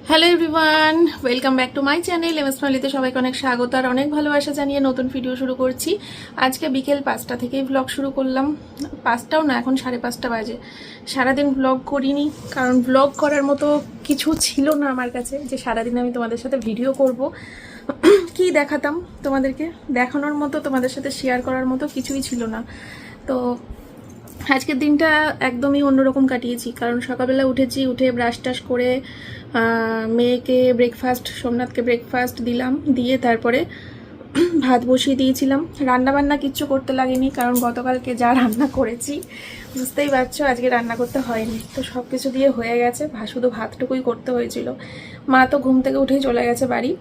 Hello everyone, welcome back to my channel MS ফ্যামিলিতে সবাইকে অনেক স্বাগত আর অনেক ভালোবাসা জানিয়ে নতুন ভিডিও শুরু করছি। আজকে বিকেল 5টা থেকেই ব্লগ শুরু করলাম। 5টাও না, এখন 5:30 বাজে। সারাদিন ব্লগ করিনি, কারণ ব্লগ করার মতো কিছু ছিল না আমার কাছে যে সারাদিন আমি তোমাদের সাথে ভিডিও করব। কি দেখাতাম তোমাদেরকে, দেখানোর মতো, তোমাদের সাথে শেয়ার করার মতো কিছুই ছিল না। তো আজকের দিনটা একদমই অন্যরকম কাটিয়েছি, কারণ সকালবেলা উঠেছি, উঠে ব্রাশ টাশ করে মেয়েকে ব্রেকফাস্ট, সোমনাথকে ব্রেকফাস্ট দিলাম, দিয়ে তারপরে ভাত বসিয়ে দিয়েছিলাম। রান্না বান্না কিচ্ছু করতে লাগেনি, কারণ গতকালকে যা রান্না করেছি বুঝতেই পারছো, আজকে রান্না করতে হয়নি। তো সব কিছু দিয়ে হয়ে গেছে, শুধু ভাতটুকুই করতে হয়েছিল। মা তো ঘুম থেকে উঠেই চলে গেছে বাড়ি,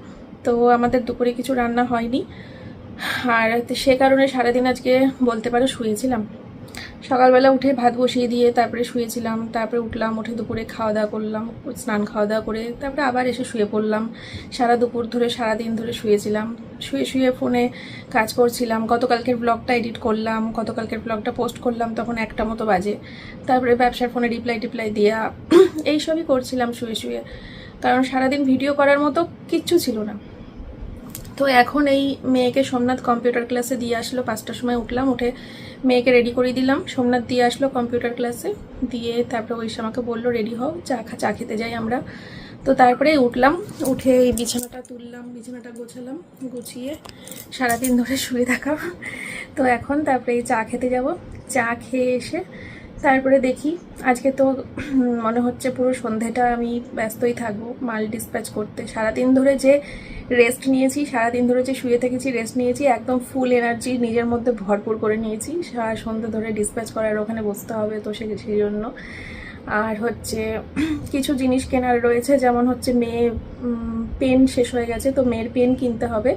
তো আমাদের দুপুরে কিছু রান্না হয়নি। আর সে কারণে সারাদিন আজকে বলতে পারো শুয়েছিলাম। সকালবেলা উঠে ভাত বসিয়ে দিয়ে তারপরে শুয়েছিলাম, তারপরে উঠলাম, উঠে দুপুরে খাওয়া দাওয়া করলাম, স্নান খাওয়া দাওয়া করে তারপরে আবার এসে শুয়ে পড়লাম। সারা দুপুর ধরে, সারাদিন ধরে শুয়েছিলাম, শুয়ে শুয়ে ফোনে কাজ করছিলাম। গতকালকের ব্লগটা এডিট করলাম, গতকালকের ব্লগটা পোস্ট করলাম, তখন 1টা মতো বাজে। তারপরে ব্যবসার ফোনে রিপ্লাই দেওয়া, এইসবই করছিলাম শুয়ে শুয়ে, কারণ সারাদিন ভিডিও করার মতো কিচ্ছু ছিল না। তো এখন এই মেয়েকে সোমনাথ কম্পিউটার ক্লাসে দিয়ে আসলো, 5টার সময় উঠলাম, উঠে মেয়েকে রেডি করে দিলাম। সোমনাথ দিয়ে আসলো কম্পিউটার ক্লাসে, দিয়ে তারপরে ওই আমাকে বললো রেডি হও, চা খেতে যাই আমরা। তো তারপরে উঠলাম, উঠে এই বিছানাটা তুললাম, বিছানাটা গোছালাম, গুছিয়ে সারাদিন ধরে শুয়ে থাকা। তো এখন তারপরে এই চা খেতে যাব। চা খেয়ে এসে তারপরে দেখি, আজকে তো মনে হচ্ছে পুরো সন্ধেটা আমি ব্যস্তই থাকবো মাল ডিসপ্যাচ করতে। সারাদিন ধরে যে রেস্ট নিয়েছি, সারাদিন ধরে যে শুয়ে থেকেছি, রেস্ট নিয়েছি, একদম ফুল এনার্জি নিজের মধ্যে ভরপুর করে নিয়েছি। সারা সন্ধ্যে ধরে ডিসপ্যাচ করার ওখানে বসতে হবে, তো সেই জন্য। আর হচ্ছে কিছু জিনিস কেনার রয়েছে, যেমন হচ্ছে মেয়ে পেন শেষ হয়ে গেছে, তো মেয়ের পেন কিনতে হবে।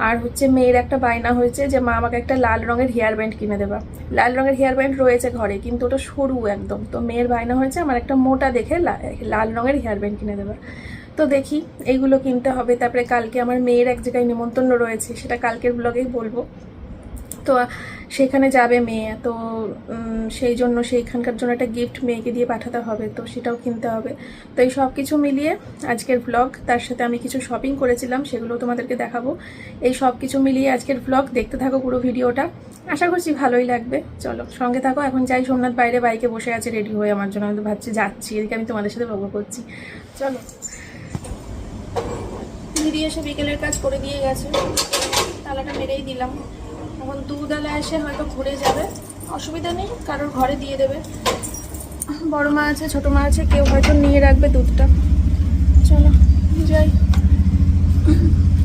আর হচ্ছে মেয়ের একটা বায়না হয়েছে যে মা আমাকে একটা লাল রঙের হেয়ার ব্যান্ড কিনে দেবা। লাল রঙের হেয়ার ব্যান্ড রয়েছে ঘরে, কিন্তু ওটা সরু একদম। তো মেয়ের বায়না হয়েছে আমার একটা মোটা দেখে লাল রঙের হেয়ার ব্যান্ড কিনে দেবা। তো দেখি, এইগুলো কিনতে হবে। তারপরে কালকে আমার মেয়ের এক জায়গায় নিমন্ত্রণ রয়েছে, সেটা কালকের ব্লগেই বলবো। তো সেখানে যাবে মেয়ে, তো সেই জন্য সেইখানকার জন্য একটা গিফট মেয়েকে দিয়ে পাঠাতে হবে, তো সেটাও কিনতে হবে। তো এই সব কিছু মিলিয়ে আজকের ব্লগ, তার সাথে আমি কিছু শপিং করেছিলাম, সেগুলো তোমাদেরকে দেখাবো। এই সব কিছু মিলিয়ে আজকের ব্লগ, দেখতে থাকো পুরো ভিডিওটা, আশা করছি ভালোই লাগবে। চলো সঙ্গে থাকো। এখন যাই, সোমনাথ বাইরে বাইকে বসে আছে রেডি হয়ে আমার জন্য, আমি তো ভাবছি যাচ্ছি, এদিকে আমি তোমাদের সাথে ব্লগ করছি। চলো। দিদি এসে বিকেলের কাজ করে দিয়ে গেছে, তালাটা মেরেই দিলাম। এখন দুধওয়ালা এসে হয়তো ঘুরে যাবে, অসুবিধা নেই, কারোর ঘরে দিয়ে দেবে। বড় মা আছে, ছোট মা আছে, কেউ হয়তো নিয়ে রাখবে দুধটা। চলো যাই।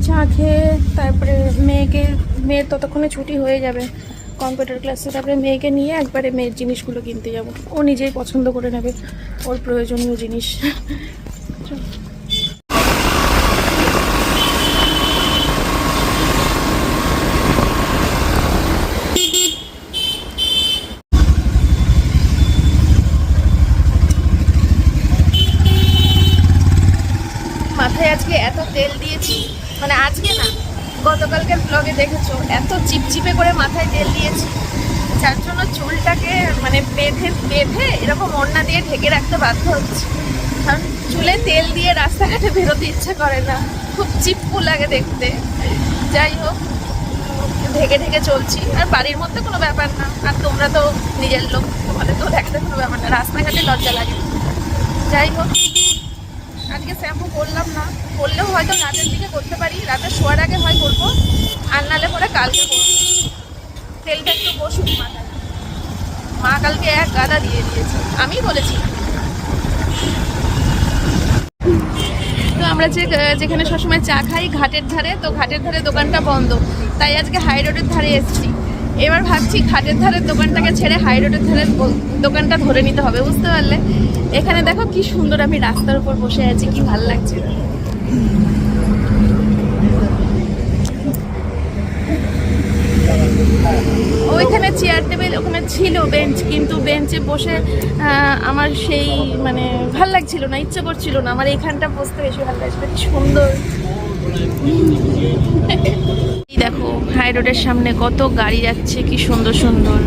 চা খেয়ে তারপরে মেয়ের ততক্ষণে ছুটি হয়ে যাবে কম্পিউটার ক্লাসে, তারপরে মেয়েকে নিয়ে একবারে মেয়ের জিনিসগুলো কিনতে যাব। ও নিজেই পছন্দ করে নেবে ওর প্রয়োজনীয় জিনিস। চলো। মাথায় আজকে এত তেল দিয়েছি, মানে আজকে না, গতকালকের ব্লগে দেখেছো, এত চিপচিপে করে মাথায় তেল দিয়েছি, যার জন্য চুলটাকে মানে বেঁধে বেঁধে এরকম ওড়না দিয়ে ঢেকে রাখতে বাধ্য হচ্ছে, কারণ চুলে তেল দিয়ে রাস্তাঘাটে বেরোতে ইচ্ছা করে না, খুব চিপ্পু লাগে দেখতে। যাই হোক, ঢেকে ঢেকে চলছি। আর বাড়ির মধ্যে কোনো ব্যাপার না, আর তোমরা তো নিজের লোক, তোমাদের তো দেখাতে কোনো ব্যাপার না, রাস্তাঘাটে লজ্জা লাগে। যাই হোক, আজকে শ্যাম্পু করলাম না, করলেও হয়তো রাতের দিকে করতে পারি, রাতে শোয়ার আগে হয় করবো, আর নালে পরে কালকে করবো। তেলটা একটু বসুক মাথায়, মা কালকে এক গাদা দিয়ে দিয়েছে, আমি বলেছি। তো আমরা যেখানে সবসময় চা খাই, ঘাটের ধারে, তো ঘাটের ধারে দোকানটা বন্ধ, তাই আজকে হাই রোডের ধারে এসেছি। এবার ভাবছি ঘাটের ধারের দোকানটাকে ছেড়ে হাই রোডের ধারের দোকানটা ধরে নিতে হবে, বুঝতে পারলে? এখানে দেখো কি সুন্দর আমি রাস্তার উপর বসে আছি, কি ভালো লাগছে। ওইখানে চেয়ার টেবিল, ওখানে ছিল বেঞ্চ, কিন্তু বেঞ্চে বসে আমার সেই মানে ভাল লাগছিল না, ইচ্ছে করছিল না আমার। এইখানটা বসতে বেশি ভালো লাগছিল, কি সুন্দর। দেখো হাই রোডের সামনে কত গাড়ি যাচ্ছে, কি সুন্দর সুন্দর।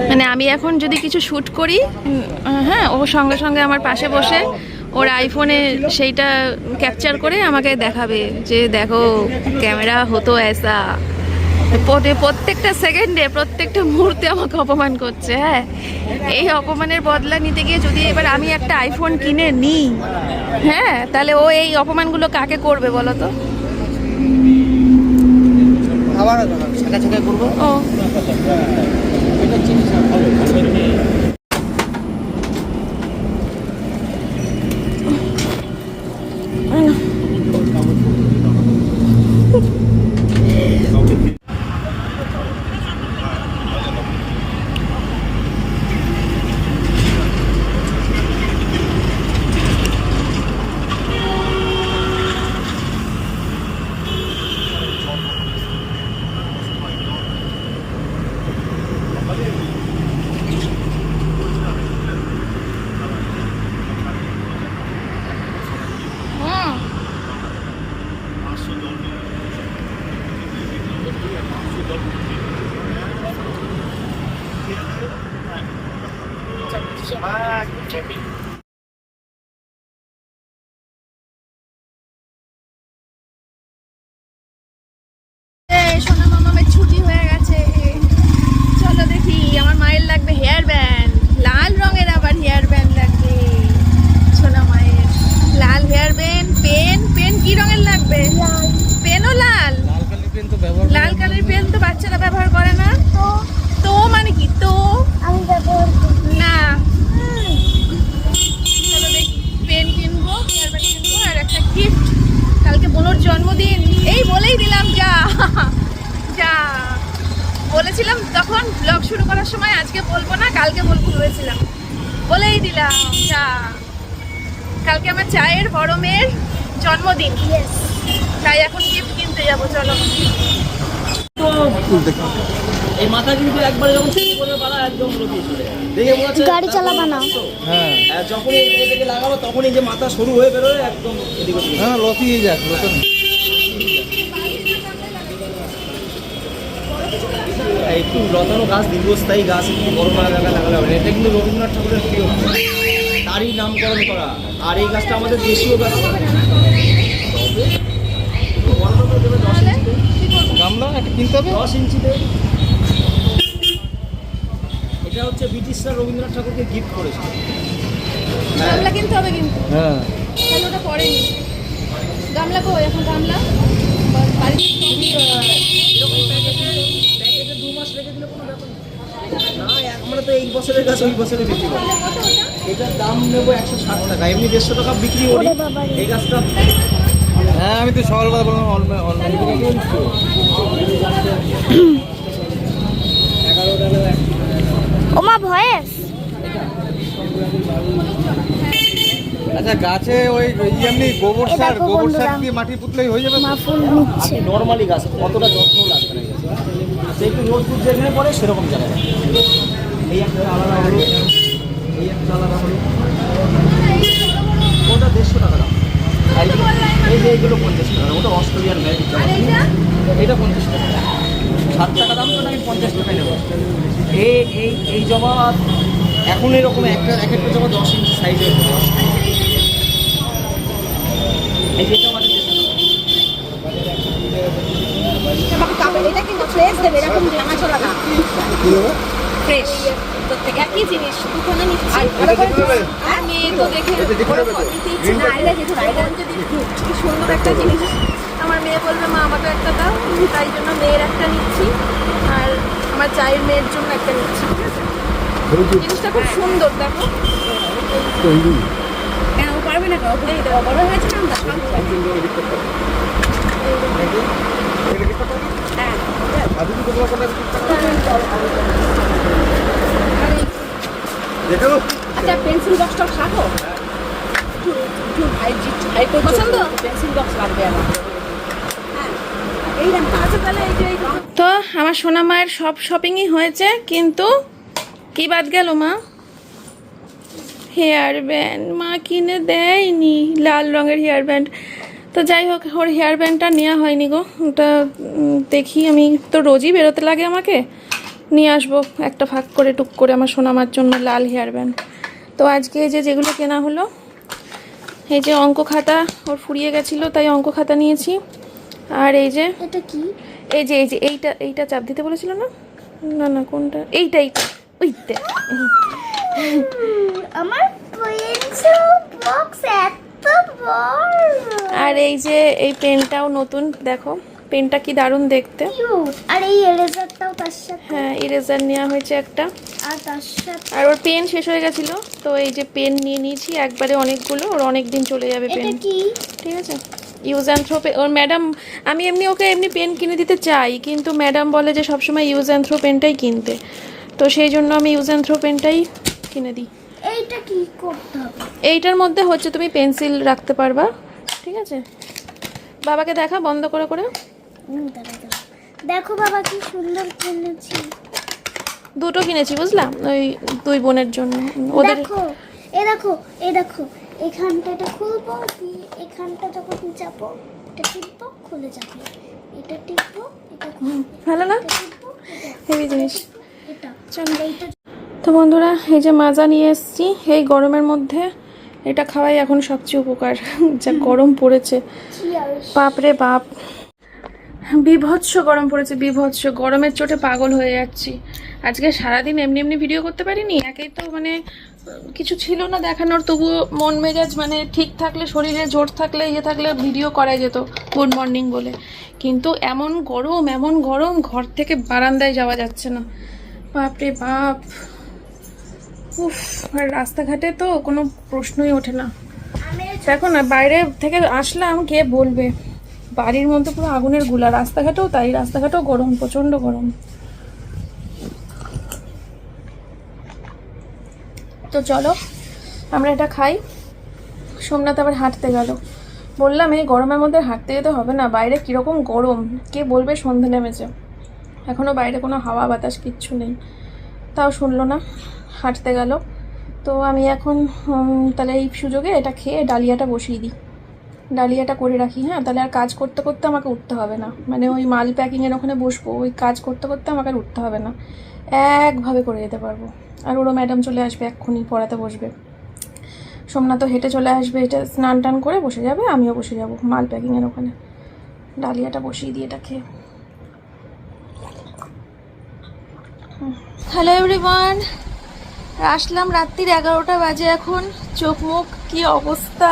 মানে আমি এখন যদি কিছু শ্যুট করি, হ্যাঁ, ও সঙ্গে সঙ্গে আমার পাশে বসে ওর আইফোনে সেইটা ক্যাপচার করে আমাকে দেখাবে যে দেখো ক্যামেরা হতো এসা। প্রত্যেকটা সেকেন্ডে প্রত্যেকটা মুহূর্তে আমাকে অপমান করছে। হ্যাঁ, এই অপমানের বদলা নিতে গিয়ে যদি এবার আমি একটা আইফোন কিনে নিই, হ্যাঁ, তাহলে ও এই অপমানগুলো কাকে করবে বলো তো? আবার ছাকা ছাকা করবো। ও সোনা মামামের ছুটি হয়ে গেছে। চলো দেখি, আমার মায়ের লাগবে হেয়ার ব্যান্ড, লাল রঙের আবার হেয়ার ব্যান্ড লাগবে সোনা মায়ের। লাল হেয়ার ব্যান্ড, পেন। পেন কি রঙের লাগবে? পেনও লাল। লাল কালারের পেন তো বাচ্চারা ব্যবহার করে না। তো মানে কি তো না? চলো দেখি, পেন কিনবো, হেয়ার ব্যান্ড কিনবো, আর একটা গিফট। কালকে বোনোর জন্মদিন, এই বলেই দিলাম। যা যা বলেছিলাম তখন ব্লগ শুরু করার সময়, আজকে বলবো না কালকে বলবো ভেবেছিলাম, বলেই দিলাম। যা, কালকে আমার চায়ের বড় মেয়ের জন্মদিন, তাই এখন গিফট কিনতে যাবো। চলো। এই মাথা কিন্তু একবার যখন করে পালা একদম লুকিয়ে চলে যায়। দেখে মনে হচ্ছে গাড়ি চালাবা না। হ্যাঁ, যখন এই দিকে লাগাবো তখনই যে মাথা সরু হয়ে বেরোয় একদম এদিকে ওদিকে। হ্যাঁ, লতিয়ে যাক লতন। একটু লতানো গাছ, দীর্ঘস্থায়ী গাছ, একটু বড় লাগালে হবে। এটা কিন্তু রবীন্দ্রনাথ ঠাকুরের প্রিয় গাছ, তারই নামকরণ করা। আর এই গাছটা আমাদের দেশীয় গাছ। গামলা একটা কিনতে হবে 10 ইঞ্চিতে। এটা হচ্ছে ব্রিটিশরা রবীন্দ্রনাথ ঠাকুরকে গিফট করেছিল। গামলা কিনতে হবে কিন্তু। হ্যাঁ, তাহলে ওটা পড়েনি। গামলা কই এখন? গামলা প্যাকেটে 2 মাস রেখে দিলে কোনো ব্যাপার না। আমরা তো এই বছরের গাছ ওই বছরে বিক্রি করি। এটার দাম নেবো 160 টাকা, এমনি 150 টাকা বিক্রি করি এই গাছটা। হ্যাঁ, আমি তো সকালবেলা বললাম অনলাইন ওমা ভয়েস। আচ্ছা, গাছে ওই এমনি গোবর সার দিয়ে মাটি পুতলেই হয়ে যাবে। মা ফুল নিচ্ছে। নর্মালি গাছ কতটা যত্ন লাগবে না, সে একটু রোদ ফুট যেখানে পড়ে সেরকম জায়গায়। এই একটা আলাদা হলো, এই একটা আলাদা হলো, ওটা 150 টাকা দাম। এই যে এইগুলো 50 টাকা, ওটা অস্ট্রেলিয়ান ম্যাজিক। এটা 50 টাকা, 60 টাকা দাম। তো আমি 50 টাকায় নেবো। এই জবা এখন এরকম এক একটা জবা 10 ইঞ্চি সাইজের। এই যেটা আমাদের এটা কিন্তু ফ্রেশ দেবে, এরকম ভাঙাচোরা না। ফ্রেশ একই জিনিস দুখানে নিচ্ছি। আমি তো দেখে কি সুন্দর একটা জিনিস। আমার মেয়ে বলবে মা আমাকে একটা দাও, তাই জন্য মেয়ের একটা নিচ্ছি, আর আমার চায়ের মেয়ের জন্য একটা নিচ্ছি। ঠিক আছে, জিনিসটা খুব সুন্দর। দেখো কেন পারবে না, বড় হয়েছে না। আচ্ছা, পেন্সিল বক্সটা খাবো। পছন্দ পেন্সিল বক্স লাগবে আমার। তো আমার সোনা মায়ের সব শপিংই হয়েছে, কিন্তু কি বাদ গেল মা? হেয়ার ব্যান্ড মা কিনে দেয়নি, লাল রঙের হেয়ার ব্যান্ড। তো যাই হোক, ওর হেয়ার ব্যান্ডটা নেওয়া হয়নি গো। ওটা দেখি, আমি তো রোজই বেরোতে লাগে আমাকে, নিয়ে আসবো একটা ফাঁক করে টুক করে আমার সোনামার জন্য লাল হেয়ার ব্যান্ড। তো আজকে যেগুলো কেনা হলো, এই যে অঙ্ক খাতা ওর ফুরিয়ে গেছিলো তাই অঙ্ক খাতা নিয়েছি। আর এই যে এটা কি? এই যে এইটা চাপ দিতে বলেছিল না? না না কোনটা? এইটা ওইতে আমার পেন্সিল বক্স এত বড়। আর এই যে এই পেনটাও নতুন, দেখো পেনটা কি দারুণ দেখতে। কিউট। আর এই এরেজারটাও তার সাথে। হ্যাঁ ইরেজার নেওয়া হয়েছে একটা। আর তার সাথে আর ওর পেন শেষ হয়ে গেছিলো তো এই যে পেন নিয়ে নিয়েছি একবারে অনেকগুলো, ওর অনেক দিন চলে যাবে পেন। এটা কি? ঠিক আছে, ইউজ অ্যান্ড থ্রো। ওর ম্যাডাম, আমি এমনি ওকে এমনি পেন কিনে দিতে চাই কিন্তু ম্যাডাম বলে যে সবসময় ইউজ অ্যান্ড থ্রো পেনটাই কিনতে, তো সেই জন্য আমি ইউজ অ্যান্ড থ্রো পেনটাই কিনে দিই। এইটা কি করতে হবে? এইটার মধ্যে হচ্ছে তুমি পেন্সিল রাখতে পারবা। ঠিক আছে, বাবাকে দেখা বন্ধ করে করে। দাঁড়া। দেখো বাবা কি সুন্দর কিনেছি। দুটো কিনেছি বুঝলাম, ওই দুই বোনের জন্য ওদের। দেখো এখানটা এটা খুলবো, এখানটা যখন চাপো এটা টিপবো খুলে যাবে, এটা টিপবো এটা ভালো না? টিপবো হেভি জিনিস। এটা চলো। এইটা তো বন্ধুরা এই যে মাজা নিয়ে এসেছি, এই গরমের মধ্যে এটা খাওয়াই এখন সবচেয়ে উপকার। যা গরম পড়েছে বাপরে বাপ, বিভৎস গরম পড়েছে, বিভৎস গরমের চোটে পাগল হয়ে যাচ্ছি। আজকে সারাদিন এমনি ভিডিও করতে পারিনি, একেই তো মানে কিছু ছিল না দেখানোর, তবুও মন মেজাজ মানে ঠিক থাকলে, শরীরে জোর থাকলে, ইয়ে থাকলে ভিডিও করা যেত গুড মর্নিং বলে। কিন্তু এমন গরম ঘর থেকে বারান্দায় যাওয়া যাচ্ছে না, বাপরে বাপ। উফ, আর রাস্তাঘাটে তো কোনো প্রশ্নই ওঠে না। দেখো না বাইরে থেকে আসলাম, কে বলবে বাড়ির মধ্যে পুরো আগুনের গুলা, রাস্তাঘাটেও তাই, রাস্তাঘাটেও গরম, প্রচন্ড গরম। তো চলো আমরা এটা খাই। সোমনাথ আবার হাঁটতে গেল, বললাম এই গরমের মধ্যে হাঁটতে যেতে হবে না, বাইরে কিরকম গরম, কে বলবে সন্ধে নেমেছে, এখনো বাইরে কোনো হাওয়া বাতাস কিচ্ছু নেই, তাও শুনলো না, হাঁটতে গেল। তো আমি এখন তাহলে এই সুযোগে এটা খেয়ে ডালিয়াটা বসিয়ে দিই, ডালিয়াটা করে রাখি। হ্যাঁ, তাহলে আর কাজ করতে করতে আমাকে উঠতে হবে না, মানে ওই মাল প্যাকিংয়ের ওখানে বসবো, ওই কাজ করতে করতে আমাকে আর উঠতে হবে না, একভাবে করে যেতে পারবো। আর ওরও ম্যাডাম চলে আসবে, এক্ষুনি পড়াতে বসবে। সোমনাথ হেঁটে চলে আসবে, এটা স্নান টান করে বসে যাবে, আমিও বসে যাব মাল প্যাকিংয়ের ওখানে। ডালিয়াটা বসিয়ে দিয়ে এটা খেয়ে। হ্যালো এভরিওয়ান, আসলাম রাত্রির 11টা বাজে এখন। চোখ মুখ কি অবস্থা,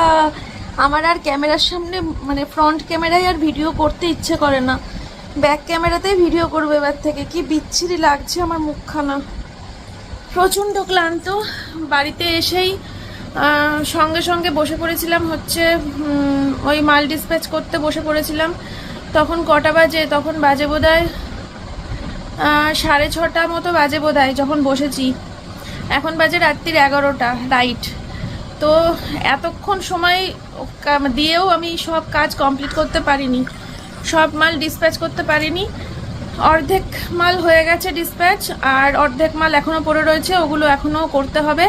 আমার আর ক্যামেরার সামনে মানে ফ্রন্ট ক্যামেরায় আর ভিডিও করতে ইচ্ছে করে না, ব্যাক ক্যামেরাতেই ভিডিও করবো এবার থেকে। কি বিচ্ছিরি লাগছে আমার মুখখানা, প্রচণ্ড ক্লান্ত। বাড়িতে এসেই সঙ্গে সঙ্গে বসে পড়েছিলাম হচ্ছে ওই মাল ডিসপ্যাচ করতে বসে পড়েছিলাম। তখন কটা বাজে, তখন বাজে বোধহয় 6:30 মতো বাজে বোধহয় যখন বসেছি, এখন বাজে রাত্রির 11টা রাইট। তো এতক্ষণ সময় দিয়েও আমি সব কাজ কমপ্লিট করতে পারিনি, সব মাল ডিসপ্যাচ করতে পারিনি। অর্ধেক মাল হয়ে গেছে ডিসপ্যাচ, আর অর্ধেক মাল এখনও পড়ে রয়েছে, ওগুলো এখনও করতে হবে।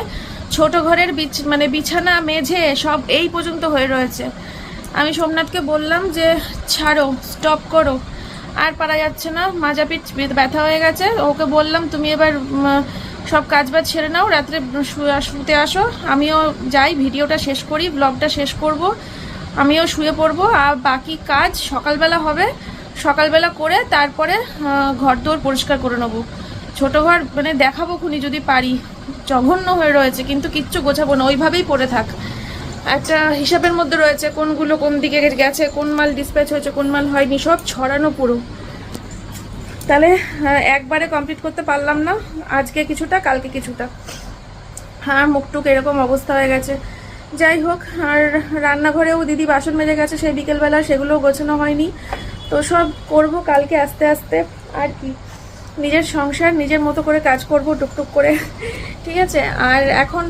ছোট ঘরের মানে বিছানা মেঝে সব এই পর্যন্ত হয়ে রয়েছে। আমি সোমনাথকে বললাম যে ছাড়ো, স্টপ করো, আর পারা যাচ্ছে না, মাজা পিঠ ব্যথা হয়ে গেছে। ওকে বললাম তুমি এবার সব কাজ বাজ ছেড়ে নাও, রাত্রে শুতে আসো, আমিও যাই ভিডিওটা শেষ করি, ব্লগটা শেষ করব, আমিও শুয়ে পড়বো, আর বাকি কাজ সকালবেলা হবে, সকালবেলা করে তারপরে ঘর দোর পরিষ্কার করে নেবো। ছোটো ঘর মানে দেখাবো খুনি যদি পারি, জঘন্য হয়ে রয়েছে, কিন্তু কিচ্ছু গোছাবো না, ওইভাবেই পড়ে থাক। একটা হিসাবের মধ্যে রয়েছে কোনগুলো কোন দিকে গেছে, কোন মাল ডিসপ্যাচ হয়েছে, কোন মাল হয়নি, সব ছড়ানো পুরো। তাহলে একবারে কমপ্লিট করতে পারলাম না, আজকে কিছুটা কালকে কিছুটা। হ্যাঁ, মুখটুক এরকম অবস্থা হয়ে গেছে। যাই হোক, আর রান্নাঘরেও দিদি বাসন মেজে গেছে সেই বিকেলবেলা, সেগুলোও গোছানো হয়নি। তো সব করব কালকে আস্তে আস্তে, আর কি নিজের সংসার নিজের মতো করে কাজ করব টুকটুক করে, ঠিক আছে। আর এখন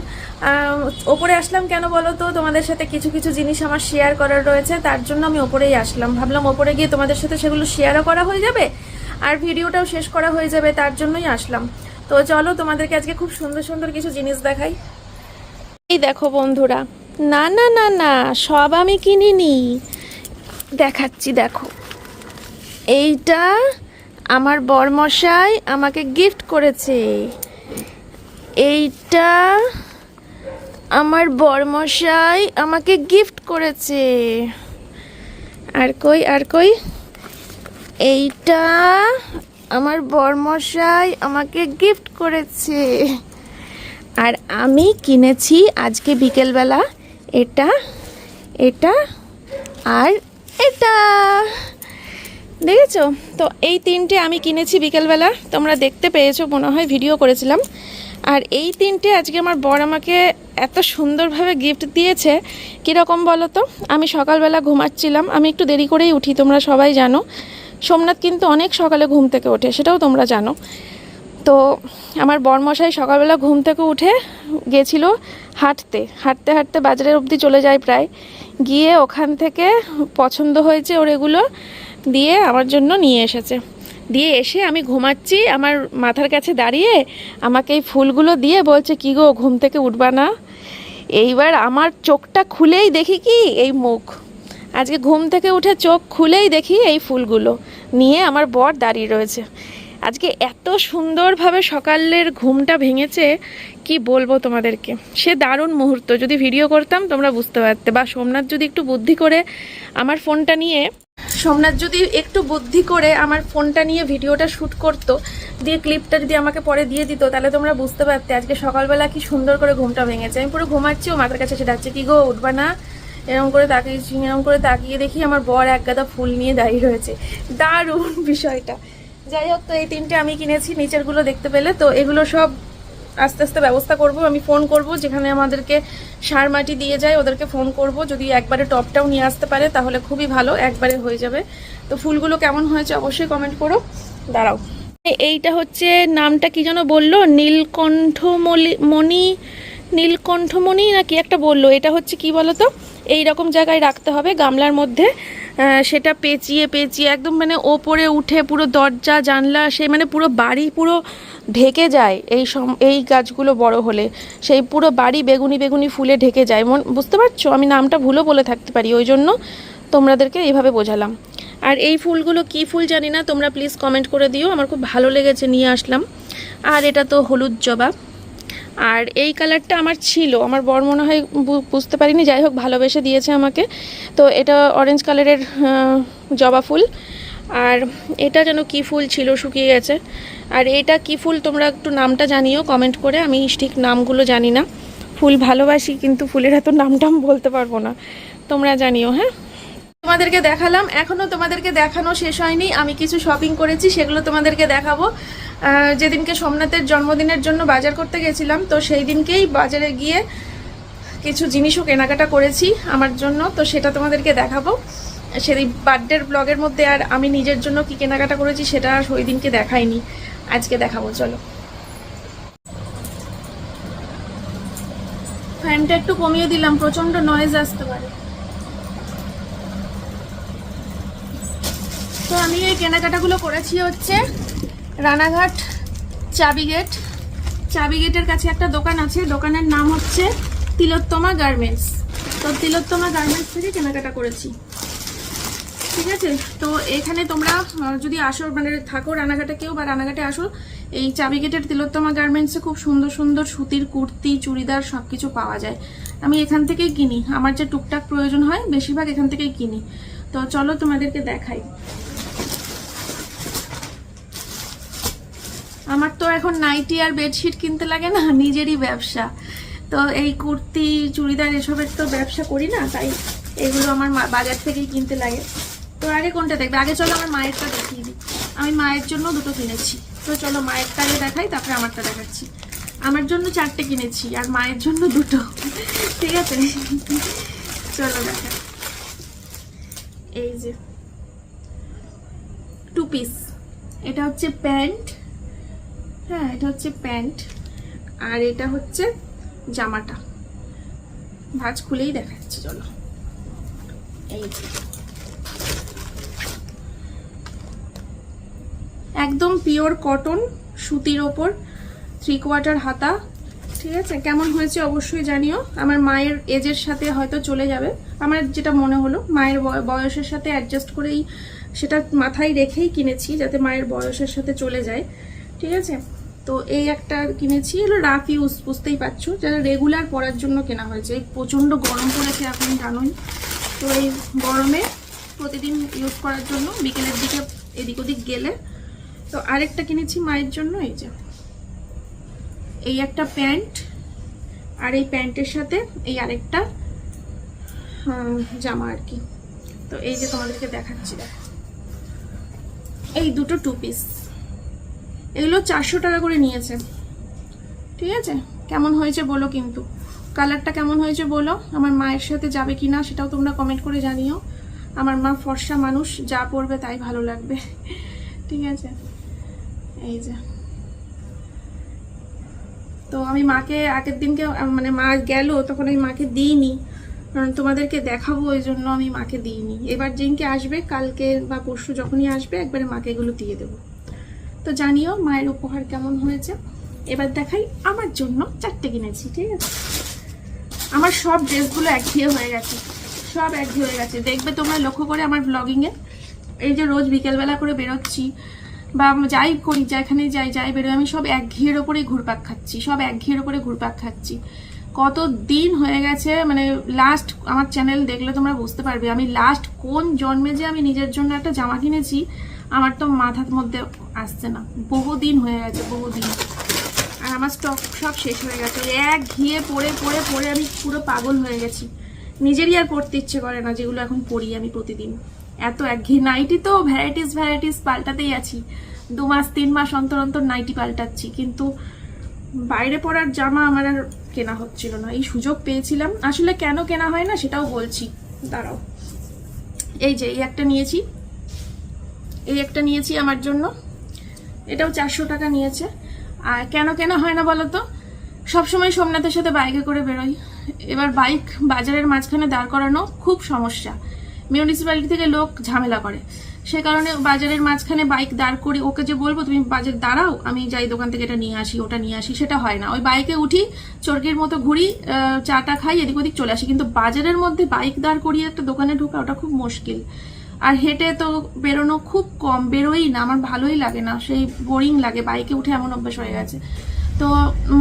ওপরে আসলাম কেন বলো তো, তোমাদের সাথে কিছু কিছু জিনিস আমার শেয়ার করার রয়েছে, তার জন্য আমি ওপরেই আসলাম। ভাবলাম ওপরে গিয়ে তোমাদের সাথে সেগুলো শেয়ারও করা হয়ে যাবে, আর ভিডিওটাও শেষ করা হয়ে যাবে, তার জন্যই আসলাম। তো চলো তোমাদেরকে আজকে খুব সুন্দর সুন্দর কিছু জিনিস দেখাই। এই দেখো বন্ধুরা, না না না না সব আমি কিনিনি, দেখাচ্ছি দেখো। এইটা আমার বরমশাই আমাকে গিফট করেছে। এইটা আমার বরমশাই আমাকে গিফট করেছে। আর কই এইটা আমার বরমশাই আমাকে গিফট করেছে। আর আমি কিনেছি আজকে বিকেলবেলা এটা আর এটা, দেখেছো তো? এই তিনটে আমি কিনেছি বিকেলবেলা, তোমরা দেখতে পেয়েছো মনে হয়, ভিডিও করেছিলাম। আর এই তিনটে আজকে আমার বর আমাকে এত সুন্দরভাবে গিফট দিয়েছে। কীরকম বলো তো? আমি সকালবেলা ঘুমাচ্ছিলাম, আমি একটু দেরি করেই উঠি, তোমরা সবাই জানো। সোমনাথ কিন্তু অনেক সকালে ঘুম থেকে ওঠে, সেটাও তোমরা জানো। তো আমার বরমশাই সকালবেলা ঘুম থেকে উঠে গেছিল হাঁটতে বাজারের অবধি চলে যায় প্রায়। গিয়ে ওখান থেকে পছন্দ হয়েছে ওর এগুলো, দিয়ে আমার জন্য নিয়ে এসেছে। দিয়ে এসে আমি ঘুমাচ্ছি, আমার মাথার কাছে দাঁড়িয়ে আমাকে এই ফুলগুলো দিয়ে বলছে, কি গো ঘুম থেকে উঠবা না? এইবার আমার চোখটা খুলেই দেখি কি এই মুখ। আজকে ঘুম থেকে উঠে চোখ খুলেই দেখি এই ফুলগুলো নিয়ে আমার বর দাঁড়িয়ে রয়েছে। আজকে এত সুন্দরভাবে সকালের ঘুমটা ভেঙেছে, কি বলবো তোমাদেরকে। সে দারুণ মুহূর্ত, যদি ভিডিও করতাম তোমরা বুঝতে পারতে। বা সোমনাথ যদি একটু বুদ্ধি করে আমার ফোনটা নিয়ে ভিডিওটা শ্যুট করতো, দিয়ে ক্লিপটা যদি আমাকে পরে দিয়ে দিত, তাহলে তোমরা বুঝতে পারতে আজকে সকালবেলা কি সুন্দর করে ঘুমটা ভেঙেছে। আমি পুরো ঘুমাচ্ছি, ও মাথার কাছে এসে ডাকছে, কি গো উঠবা না? এরকম করে তাকিয়ে দেখি আমার বর এক গাদা ফুল নিয়ে দাঁড়িয়ে রয়েছে। দারুণ বিষয়টা। যাই হোক, তো এই তিনটে আমি কিনেছি, নিচেরগুলো দেখতে পেলে। তো এগুলো সব আস্তে আস্তে ব্যবস্থা করব। আমি ফোন করব, যেখানে আমাদেরকে সার মাটি দিয়ে যায় ওদেরকে ফোন করব। যদি একবারে টপটাও নিয়ে আসতে পারে তাহলে খুবই ভালো, একবারে হয়ে যাবে। তো ফুলগুলো কেমন হয়েছে অবশ্যই কমেন্ট করো। দাঁড়াও, এইটা হচ্ছে, নামটা কি যেন বললো, নীলকণ্ঠমণি নাকি একটা বললো। এটা হচ্ছে কি বলো তো, এইরকম জায়গায় রাখতে হবে গামলার মধ্যে, সেটা পেঁচিয়ে একদম মানে ওপরে উঠে পুরো দরজা জানলা, সে মানে পুরো বাড়ি পুরো ঢেকে যায়। এই গাছগুলো বড় হলে সেই পুরো বাড়ি বেগুনি ফুলে ঢেকে যায়। বুঝতে পারছো? আমি নামটা ভুলও বলে থাকতে পারি, ওই জন্য তোমাদেরকে এইভাবে বোঝালাম। আর এই ফুলগুলো কি ফুল জানি না, তোমরা প্লিজ কমেন্ট করে দিও। আমার খুব ভালো লেগেছে, নিয়ে আসলাম। আর এটা তো হলুদ জবা। আর এই কালারটা আমার ছিল, আমার বর মনে হয় বুঝতে পারিনি, যাই হোক ভালোবেসে দিয়েছে আমাকে। তো এটা অরেঞ্জ কালারের জবা ফুল। আর এটা যেন কি ফুল ছিল, শুকিয়ে গেছে। আর এটা কি ফুল তোমরা একটু নামটা জানিও কমেন্ট করে, আমি ঠিক নামগুলো জানি না। ফুল ভালোবাসি কিন্তু ফুলের এত নামটাম বলতে পারবো না, তোমরা জানিও। হ্যাঁ, তোমাদেরকে দেখালাম, এখনও তোমাদেরকে দেখানো শেষ হয়নি। আমি কিছু শপিং করেছি, সেগুলো তোমাদেরকে দেখাবো। যেদিনকে সোমনাথের জন্মদিনের জন্য বাজার করতে গেছিলাম, তো সেই দিনকেই বাজারে গিয়ে কিছু জিনিসও কেনাকাটা করেছি আমার জন্য, তো সেটা তোমাদেরকে দেখাবো সেই বার্থডের ব্লগের মধ্যে। আর আমি নিজের জন্য কি কেনাকাটা করেছি সেটা ওই দিনকে দেখাইনি, আজকে দেখাবো। চলো, ফ্যানটা একটু কমিয়ে দিলাম, প্রচন্ড নয়েজ আসতে পারে। তো আমি এই কেনাকাটাগুলো করেছি হচ্ছে রানাঘাট চাবিগেটের কাছে একটা দোকান আছে, দোকানের নাম হচ্ছে তিলোত্তমা গার্মেন্টস। তো তিলোত্তমা গার্মেন্টস থেকে কেনাকাটা করেছি, ঠিক আছে? তো এখানে তোমরা যদি আসো, মানে থাকো রানাঘাটে কেউ বা রানাঘাটে আসো, এই চাবিগেটের তিলোত্তমা গার্মেন্টসে খুব সুন্দর সুন্দর সুতির কুর্তি, চুড়িদার সব কিছু পাওয়া যায়। আমি এখান থেকেই কিনি, আমার যে টুকটাক প্রয়োজন হয় বেশিরভাগ এখান থেকেই কিনি। তো চলো তোমাদেরকে দেখাই। আমার তো এখন নাইটি আর বেডশিট কিনতে লাগে না, নিজেরই ব্যবসা। তো এই কুর্তি চুড়িদার এসবের তো ব্যবসা করি না, তাই এগুলো আমার বাজার থেকেই কিনতে লাগে। তো আগে কোনটা দেখবে? আগে চলো আমার মায়েরটা দেখিয়ে দিই। আমি মায়ের জন্য দুটো কিনেছি, তো চলো মায়েরটা আগে দেখাই, তারপরে আমারটা দেখাচ্ছি। আমার জন্য 4টে কিনেছি আর মায়ের জন্য 2টো, ঠিক আছে? চলো দেখা। এই যে 2 পিস, এটা হচ্ছে প্যান্ট, হ্যাঁ এটা হচ্ছে প্যান্ট, আর এটা হচ্ছে জামাটা। ভাঁজ খুলেই দেখাচ্ছি, চলো। এই যে একদম পিওর কটন সুতির ওপর, 3/4 হাতা, ঠিক আছে? কেমন হয়েছে অবশ্যই জানিও। আমার মায়ের এজের সাথে হয়তো চলে যাবে, আমার যেটা মনে হলো মায়ের বয়সের সাথে অ্যাডজাস্ট করেই সেটা মাথায় রেখেই কিনেছি যাতে মায়ের বয়সের সাথে চলে যায়, ঠিক আছে। তো এই একটা কিনেছি, এগুলো রাফ ইউজ, বুঝতেই পারছো, যারা রেগুলার পরার জন্য কেনা হয়েছে। এই প্রচণ্ড গরম পড়েছে এখন, জানোই তো, এই গরমে প্রতিদিন ইউজ করার জন্য বিকেলের দিকে এদিক ওদিক গেলে। তো আরেকটা কিনেছি মায়ের জন্য, এই যে এই একটা প্যান্ট, আর এই প্যান্টের সাথে এই আরেকটা জামা আর কি। তো এই যে তোমাদেরকে দেখাচ্ছি, দেখো এই দুটো 2 পিস, এগুলো 400 টাকা করে নিয়েছে, ঠিক আছে। কেমন হয়েছে বলো, কিন্তু কালারটা কেমন হয়েছে বলো, আমার মায়ের সাথে যাবে কি না সেটাও তোমরা কমেন্ট করে জানিও। আমার মা ফর্সা মানুষ, যা পরবে তাই ভালো লাগবে, ঠিক আছে। এই যে, তো আমি মাকে আগের দিনকে মানে মা গেল তখন আমি মাকে দিইনি, কারণ তোমাদেরকে দেখাবো ওই জন্য আমি মাকে দিইনি। এবার যেদিনকে আসবে, কালকে বা পরশু যখনই আসবে, একবারে মাকে এগুলো দিয়ে দেবো। তো জানিও মায়ের উপহার কেমন হয়েছে। এবার দেখাই আমার জন্য 4টে কিনেছি, ঠিক আছে। আমার সব ড্রেসগুলো একঘেয়ে হয়ে গেছে, সব একঘেয়ে হয়ে গেছে। দেখবে তোমরা লক্ষ্য করে আমার ব্লগিংয়ে, এই যে রোজ বিকেলবেলা করে বেরোচ্ছি বা যাই করি, যেখানে যাই বেরোই, আমি সব একঘেয়ের ওপরেই ঘুরপাক খাচ্ছি, সব একঘেয়ের ওপরে ঘুরপাক খাচ্ছি। কত দিন হয়ে গেছে, মানে লাস্ট আমার চ্যানেল দেখলে তোমরা বুঝতে পারবে আমি লাস্ট কোন জন্মে যে আমি নিজের জন্য একটা জামা কিনেছি, আমার তো মাথার মধ্যে আসছে না। বহুদিন হয়ে গেছে, বহুদিন। আর আমার স্টক সব শেষ হয়ে গেছে, একঘেয়ে পরে পরে পরে আমি পুরো পাগল হয়ে গেছি। নিজেরই আর পরতে ইচ্ছে করে না যেগুলো এখন পরি আমি প্রতিদিন, এত একঘেয়ে। নাইটি তো ভ্যারাইটিস পাল্টাতেই আছি, 2 মাস 3 মাস অন্তর অন্তর নাইটি পাল্টাচ্ছি, কিন্তু বাইরে পরার জামা আমার আর কেনা হচ্ছিল না। এই সুযোগ পেয়েছিলাম, আসলে কেন কেনা হয় না সেটাও বলছি, দাঁড়াও। এই যে এই একটা নিয়েছি, এই একটা নিয়েছি আমার জন্য, এটাও 400 টাকা নিয়েছে। আর কেন কেনা হয় না বলো তো, সবসময় সোমনাথের সাথে বাইকে করে বেরোই, এবার বাইক বাজারের মাঝখানে দাঁড় করানো খুব সমস্যা, মিউনিসিপ্যালিটি থেকে লোক ঝামেলা করে, সে কারণে বাজারের মাঝখানে বাইক দাঁড় করি। ওকে যে বলবো তুমি বাজার দাঁড়াও, আমি যাই দোকান থেকে এটা নিয়ে আসি, ওটা নিয়ে আসি, সেটা হয় না। ওই বাইকে উঠি, চরকির মতো ঘুরি, চাটা খাই, এদিক ওদিক চলে আসি। কিন্তু বাজারের মধ্যে বাইক দাঁড় করিয়ে একটা দোকানে ঢোকা, ওটা খুব মুশকিল। আর হেঁটে তো বেরোনো খুব কম, বেরোই না, আমার ভালোই লাগে না, সেই বোরিং লাগে, বাইকে উঠে এমন অভ্যাস হয়ে গেছে। তো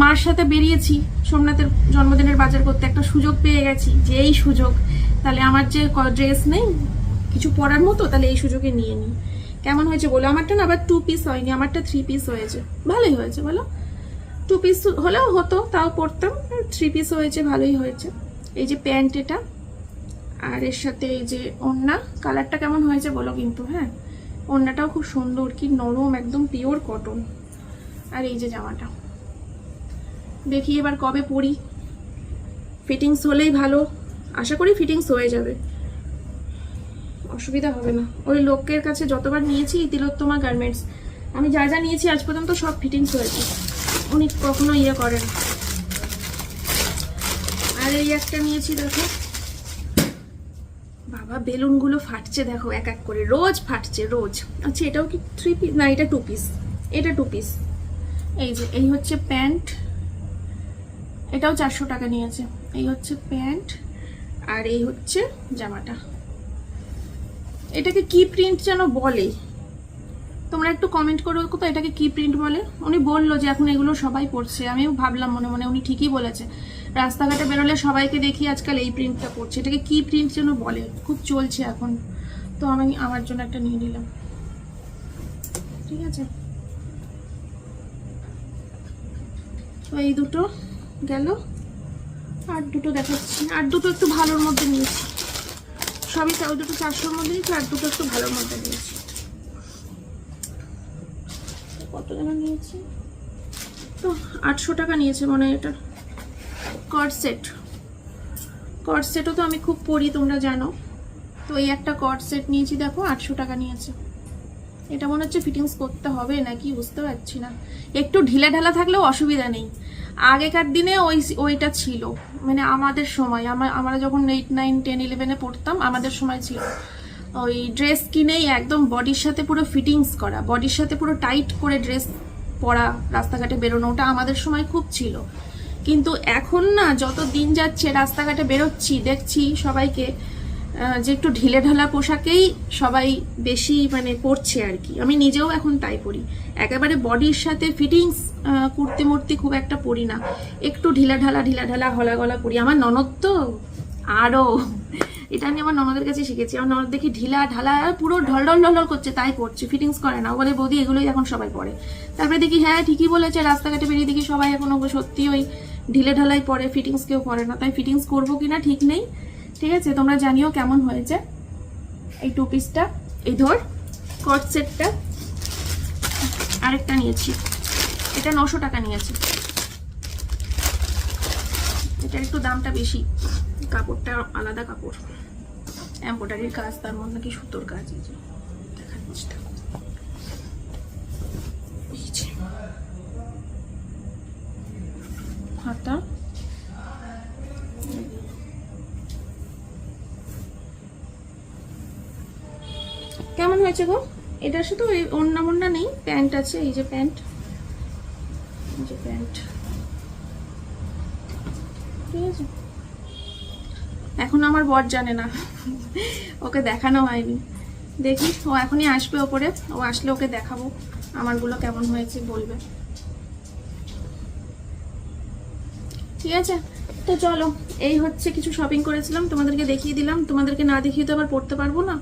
মার সাথে বেরিয়েছি সোমনাথের জন্মদিনের বাজার করতে, একটা সুযোগ পেয়ে গেছি, যে এই সুযোগ, তাহলে আমার যে ড্রেস নেই কিছু পরার মতো, তাহলে এই সুযোগে নিয়ে নিই। কেমন হয়েছে বলো? আমারটা না আবার 2 পিস হয়নি, আমারটা 3 পিস হয়েছে, ভালোই হয়েছে বলো। 2 পিস হলেও হতো, তাও পরতাম, 3 পিস হয়েছে, ভালোই হয়েছে। এই যে প্যান্ট এটা, আর এর সাথে এই যে ওড়না, কালারটা কেমন হয়েছে বলো কিন্তু। হ্যাঁ, ওড়নাটাও খুব সুন্দর, কি নরম, একদম পিওর কটন। আর এই যে জামাটা, দেখি এবার কবে পরি, ফিটিংস হলেই ভালো, আশা করি ফিটিংস হয়ে যাবে, অসুবিধা হবে না। ওই লোকের কাছে যতবার নিয়েছি তিলোত্তমা গার্মেন্টস, আমি যা যা নিয়েছি আজ পর্যন্ত সব ফিটিংস হয়েছে, উনি কখনো ইয়ে করেন। আর এই একটা নিয়েছি, দেখো বাবা বেলুনগুলো ফাটছে, দেখো এক এক করে, রোজ ফাটছে রোজ। আচ্ছা এটাও কি 3 পিস? না এটা 2 পিস, এটা 2 পিস। এই যে এই হচ্ছে প্যান্ট, এটাও 400 টাকা নিয়েছে। এই হচ্ছে প্যান্ট, আর এই হচ্ছে জামাটা। এটাকে কি প্রিন্ট যেন বলে, তোমরা একটু কমেন্ট করো তো, এটাকে কি প্রিন্ট বলে। উনি বললো যে এখন এগুলো সবাই পরছে, আমিও ভাবলাম মনে মনে উনি ঠিকই বলেছে, রাস্তাঘাটে বেরোলে সবাইকে দেখি আজকাল এই প্রিন্টটা পরছে, এটাকে কি প্রিন্ট যেন বলে, খুব চলছে এখন। তো আমি আমার জন্য একটা নিয়ে নিলাম, ঠিক আছে। তো এই দুটো গেল, আর দুটো দেখাচ্ছি, আর দুটো একটু ভালোর মধ্যে নিয়েছি, সবই ওই দুটো 400-র মধ্যে নিয়েছি, আর দুটো একটু ভালোর মধ্যে নিয়েছি। কত যেন নিয়েছি, তো 800 টাকা নিয়েছে মনে হয়। এটা কর্ড সেট, কর্ড সেটও তো আমি খুব পরি, তোমরা জানো। তো এই একটা কর্ড সেট নিয়েছি, দেখো 800 টাকা নিয়েছে। এটা মনে হচ্ছে ফিটিংস করতে হবে নাকি বুঝতে পারছি না, একটু ঢিলা ঢালা থাকলেও অসুবিধা নেই। আগেকার দিনে ওইটা ছিল, মানে আমাদের সময়, আমরা যখন 8, 9, 10, 11-এ পড়তাম, আমাদের সময় ছিল ওই ড্রেস কিনেই একদম বডির সাথে পুরো ফিটিংস করা, বডির সাথে পুরো টাইট করে ড্রেস পরা, রাস্তাঘাটে বেরোনো, ওটা আমাদের সময় খুব ছিল। কিন্তু এখন না, যত দিন যাচ্ছে রাস্তাঘাটে বেরোচ্ছি দেখছি সবাইকে যে একটু ঢিলে ঢালা পোশাকেই সবাই বেশি মানে পরছে আর কি। আমি নিজেও এখন তাই পরি, একেবারে বডির সাথে ফিটিংস কুর্তি মূর্তি খুব একটা পরি না, একটু ঢিলা ঢালা হলা গলা পরি। আমার ননদ তো আরও, এটা আমি আমার ননদের কাছে শিখেছি। আমার ননদ দেখি ঢিলা ঢালা পুরো ঢল করছে, তাই করছে, ফিটিংস করে না। ও বলে বৌদি এগুলোই এখন সবাই পরে। তারপরে দেখি হ্যাঁ ঠিকই বলেছে, রাস্তাঘাটে বেরিয়ে দেখি সবাই এখন সত্যি ওই ঢিলে ঢালাই পরে, ফিটিংস কেউ পরে না। তাই ফিটিংস করবো কিনা ঠিক নেই। ঠিক আছে, তোমরা জানিও কেমন হয়েছে। এই টু পিসটা, এই ধর কট সেটটা আরেকটা নিয়েছি, এটা 900 টাকা নিয়েছি। এটা একটু দামটা বেশি, কাপড়টা আলাদা কাপড়, এমব্রয়ডারির কাজ, তার মধ্যে নাকি সুতোর কাজ। এই যে দেখার চেষ্টা করো, হাতা কেমন হয়েছে গো? এটার সাথে ওড়না নেই, প্যান্ট আছে। এই যে প্যান্ট, এই যে প্যান্ট, ঠিক আছে। এখন আমার বর জানে না, ওকে দেখানো হয়নি। দেখি ও এখনই আসবে ওপরে, ও আসলে ওকে দেখাবো আমারগুলো কেমন হয়েছে, বলবে। ঠিক আছে, তো চলো, এই হচ্ছে কিছু শপিং করেছিলাম, তোমাদেরকে দেখিয়ে দিলাম। তোমাদেরকে না দেখিয়ে তো আবার পড়তে পারবো না,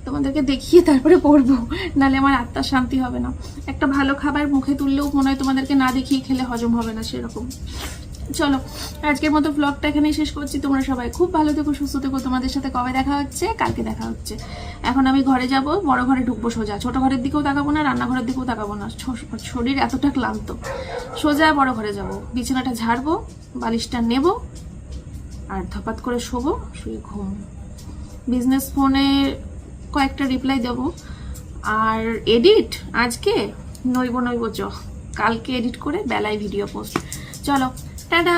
তোমাদেরকে দেখিয়ে তারপরে পড়বো, নাহলে আমার আত্মার শান্তি হবে না। একটা ভালো খাবার মুখে তুললেও মনে হয় তোমাদেরকে না দেখিয়ে খেলে হজম হবে না, সেরকম। চলো, আজকের মতো ব্লগটা এখানেই শেষ করছি। তোমরা সবাই খুব ভালো থেকো, সুস্থ থেকো। তোমাদের সাথে কবে দেখা হচ্ছে? কালকে দেখা হচ্ছে। এখন আমি ঘরে যাব, বড় ঘরে ঢুকবো সোজা, ছোট ঘরের দিকেও তাকাবো না, রান্নাঘরের দিকেও তাকাবো না, শরীর এতটা ক্লান্ত। সোজা বড় ঘরে যাব, বিছানাটা ঝাড়বো, বালিশটা নেব, আর ধপাত করে শোবো, শুয়ে ঘুম। বিজনেস ফোনে কয়েকটা রিপ্লাই দেব, আর এডিট আজকে নইব চ, কালকে এডিট করে বেলায় ভিডিও পোস্ট। চলো, টাটা।